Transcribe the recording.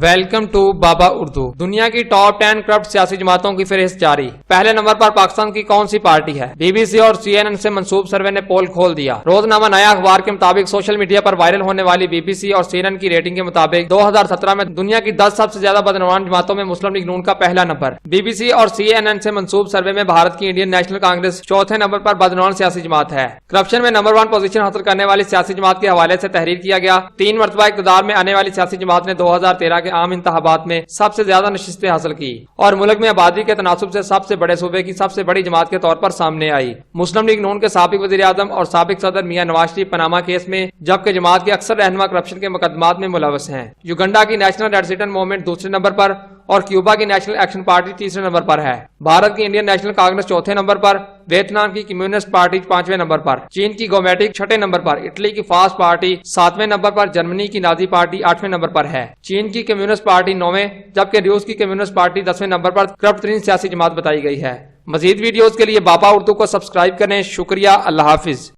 Welcome to بابا اردو۔ دنیا کی ٹاپ 10 کرپٹ سیاسی جماعتوں کی فہرست جاری۔ پہلے نمبر پر پاکستان کی کون سی پارٹی ہے؟ بی بی سی اور سی این این سے منسوب سروے نے پول کھول دیا۔ روزنامہ نیا اخبار کے مطابق سوشل میڈیا پر وائرل ہونے والی بی بی سی اور سی این این کی ریٹنگ کے مطابق 2017 میں دنیا کی 10 سب سے زیادہ بدعنوان جماعتوں میں مسلم لیگ نون کا پہلا نمبر۔ بی بی سی اور سی این این سے منسوب سروے میں بھارت کی انڈین نیشنل کانگریس چوتھے نمبر پر بدعنوان سیاسی جماعت ہے۔ کرپشن میں نمبر 1 پوزیشن حاصل کرنے والی سیاسی جماعت کے حوالے سے تحریر کیا گیا۔ 3 مرتبہ اقتدار میں آنے والی سیاسی جماعت نے 2013 کے عام انتخابات میں سب سے زیادہ نشستیں حاصل کی اور ملک میں آبادی کے تناسب سے سب سے بڑے صوبے کی سب سے بڑی جماعت کے طور پر سامنے آئی۔ مسلم لیگ نون کے سابق وزیر اعظم اور سابق صدر میاں نواز شریف پاناما کیس میں، جبکہ جماعت کے اکثر رہنما کرپشن کے مقدمات میں ملوث ہیں۔ یوگنڈا کی نیشنل ریزسٹنس موومنٹ دوسرے نمبر پر اور کیوبا کی نیشنل ایکشن پارٹی تیسرے نمبر پر ہے۔ بھارت کی انڈین نیشنل کانگریس چوتھے نمبر پر، ویتنام کی کمیونسٹ پارٹی 5ویں نمبر پر، چین کی گومیٹک 6 نمبر پر، اٹلی کی فاسٹ پارٹی 7ویں نمبر پر، جرمنی کی نازی پارٹی 8ویں نمبر پر ہے۔ چین کی کمیونسٹ پارٹی 9ویں، جبکہ روس کی کمیونسٹ پارٹی 10ویں نمبر پر کرپٹ ترین سیاسی جماعت بتائی گئی ہے۔ مزید ویڈیوز کے لیے بابا اردو کو سبسکرائب کریں۔ شکریہ۔ اللہ حافظ۔